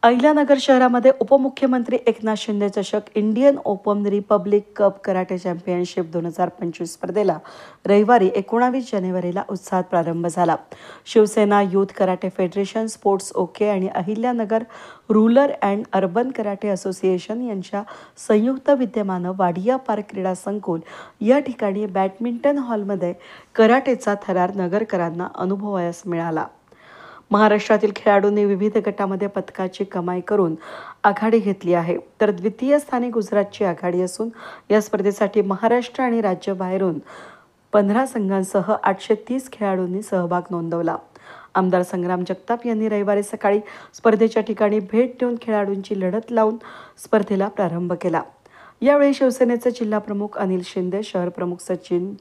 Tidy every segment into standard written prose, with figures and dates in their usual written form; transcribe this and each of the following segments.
अहिल्यानगर शहरामध्ये उपमुख्यमंत्री एकनाथ शिंदे चषक Indian open republic cup karate championship 2025 स्पर्धेला रविवारी 19 जानेवारीला उत्साहात प्रारंभ झाला। Shivsena youth karate federation, sports okay आणि Ahilyanagar rural and urban karate association यांच्या संयुक्त विद्यमानं वाडिया पार्क क्रीडा संकुल या ठिकाणी बॅडमिंटन हॉलमध्ये कराटेचा थरार नगरकरांना अनुभवायला मिळाला। महाराष्ट्रातील खेळाडूंनी विविध गटामध्ये पदकाची कमाई करून आघाडी घेतली आहे, तर द्वितीय स्थानी गुजरातची आघाडी असून या स्पर्धेसाठी महाराष्ट्र आणि राज्याबाहेरून 15 संघांसह 830 खेळाडूंनी सहभाग नोंदवला। आमदार संग्राम जगताप यांनी रविवारी सकाळी स्पर्धेच्या ठिकाणी भेट देऊन खेळाडूंची लढत लावून स्पर्धेला प्रारंभ केला। यावेळी शिवसेनेचे जिल्हा प्रमुख अनिल शिंदे, शहर प्रमुख सचिन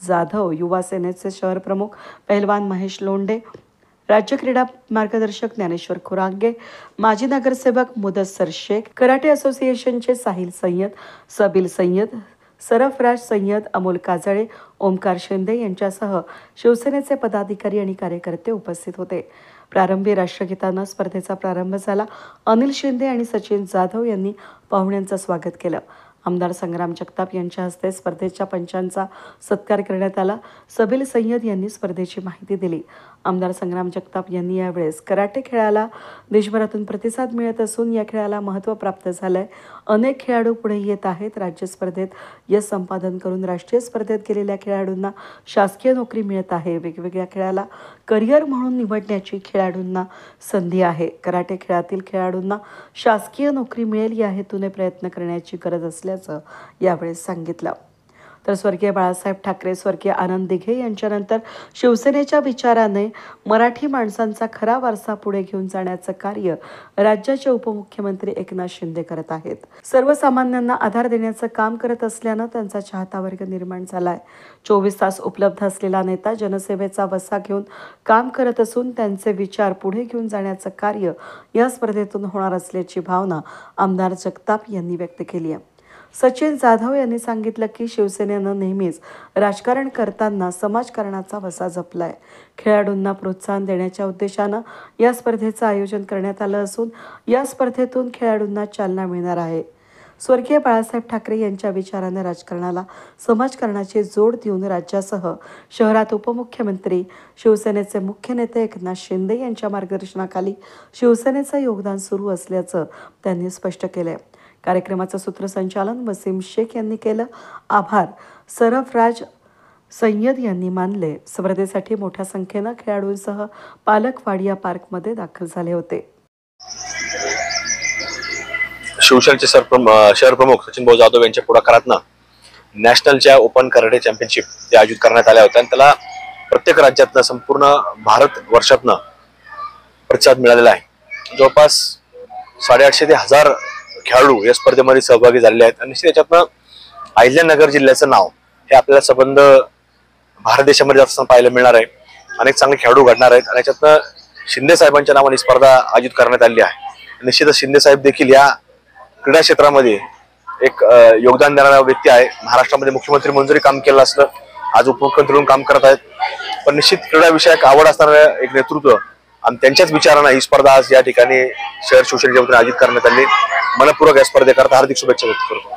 जाधव, युवा सेनेचे शहर प्रमुख पहलवान महेश लोंढे, राज्य क्रीडा मार्गदर्शक ज्ञानेश्वर खुरांगे, माजी नगरसेवक मुदस्सर शेख, कराटे असोसिएशनचे साहिल सय्यद, सबील सय्यद, सरफराज सय्यद, अमोल काजळे, ओमकार शिंदे यांच्यासह शिवसेनेचे पदाधिकारी आणि कार्यकर्ते उपस्थित होते। प्रारंभी राष्ट्रगीतानं स्पर्धेचा प्रारंभ झाला। अनिल शिंदे आणि सचिन जाधव यांनी पाहुण्यांचं स्वागत केलं। आमदार संग्राम जगताप यांच्या हस्ते स्पर्धेच्या पंचांचा सत्कार करण्यात आला। सबील सय्यद यांनी स्पर्धेची माहिती दिली। आमदार संग्राम जगताप यांनी यावेळेस कराटे खेळाला देशभरातून प्रतिसाद मिळत असून या खेळाला महत्त्व प्राप्त झालंय। अनेक खेळाडू पुढे येत आहेत। राज्य स्पर्धेत यश संपादन करून राष्ट्रीय स्पर्धेत गेलेल्या खेळाडूंना शासकीय नोकरी मिळत आहे। वेगवेगळ्या खेळाला करिअर म्हणून निवडण्याची खेळाडूंना संधी आहे। कराटे खेळातील खेळाडूंना शासकीय नोकरी मिळेल या हेतूने प्रयत्न करण्याची गरज असल्याचं यावेळेस सांगितलं। तर स्वर्गीय बाळासाहेब ठाकरे, स्वर्गीय आनंद दिघे यांच्यानंतर शिवसेनेच्या विचाराने मराठी माणसांचा खरा वारसा पुढे घेऊन जाण्याचं कार्य राज्याचे उपमुख्यमंत्री एकनाथ शिंदे करत आहेत। सर्वसामान्यांना आधार देण्याचं काम करत असल्यानं त्यांचा चाहता वर्ग निर्माण झालाय। 24 तास उपलब्ध असलेला नेता जनसेवेचा वसा घेऊन काम करत असून त्यांचे विचार पुढे घेऊन जाण्याचं कार्य या स्पर्धेतून होणार असल्याची भावना आमदार जगताप यांनी व्यक्त केली आहे। सचिन जाधव यांनी सांगितलं की शिवसेनेनं नेहमीच राजकारण करताना समाजकारणाचा वसा जपलाय। खेळाडूंना प्रोत्साहन देण्याच्या उद्देशानं या स्पर्धेचं आयोजन करण्यात आलं असून या स्पर्धेतून खेळाडूंना चालना मिळणार आहे। स्वर्गीय बाळासाहेब ठाकरे यांच्या विचाराने राजकारणाला समाजकारणाची जोड देऊन राज्यासह शहरात उपमुख्यमंत्री, शिवसेनेचे मुख्य नेते एकनाथ शिंदे यांच्या मार्गदर्शनाखाली शिवसेनेचं योगदान सुरू असल्याचं त्यांनी स्पष्ट केलंय। कार्यक्रमाचं सूत्रसंचालन वसीम शेख यांनी केलं। आभार सरफराज सय्यद यांनी मानले। स्पर्धेसाठी मोठ्या संख्येनं खेळाडूंसह पालक वाडिया पार्कमध्ये दाखल झाले होते। शिवसेनेचे शहर प्रमुख सचिन भाऊ जाधव यांच्या पुढाकारातनं नॅशनलच्या ओपन कराटे चॅम्पियनशिप ते आयोजित करण्यात आल्या होत्या आणि त्याला प्रत्येक राज्यातनं, संपूर्ण भारत वर्षातनं प्रतिसाद मिळालेला आहे। जवळपास 850 ते 1000 खेळाडू या स्पर्धेमध्ये सहभागी झालेले आहेत आणि त्याच्यातनं अहिल्यानगर जिल्ह्याचं नाव हे आपल्याला संबंध भारत देशामध्ये जास्त पाहायला मिळणार आहे। अनेक चांगले खेळाडू घडणार आहेत आणि याच्यातनं शिंदे साहेबांच्या नावाने स्पर्धा आयोजित करण्यात आली आहे। निश्चितच शिंदे साहेब देखील या क्रीडा क्षेत्रामध्ये एक योगदान देणारा व्यक्ती आहे। महाराष्ट्रामध्ये मुख्यमंत्री म्हणून जरी काम केलं असलं, आज उपमुख्यमंत्री म्हणून काम करत आहेत, पण निश्चित क्रीडा विषयक आवड असणारं एक नेतृत्व आणि त्यांच्याच विचारानं ही स्पर्धा आज या ठिकाणी शहर शिवसेनेच्या वतीने आयोजित करण्यात आली। मनपूर्वक या स्पर्धेकरता हार्दिक शुभेच्छा व्यक्त करतो।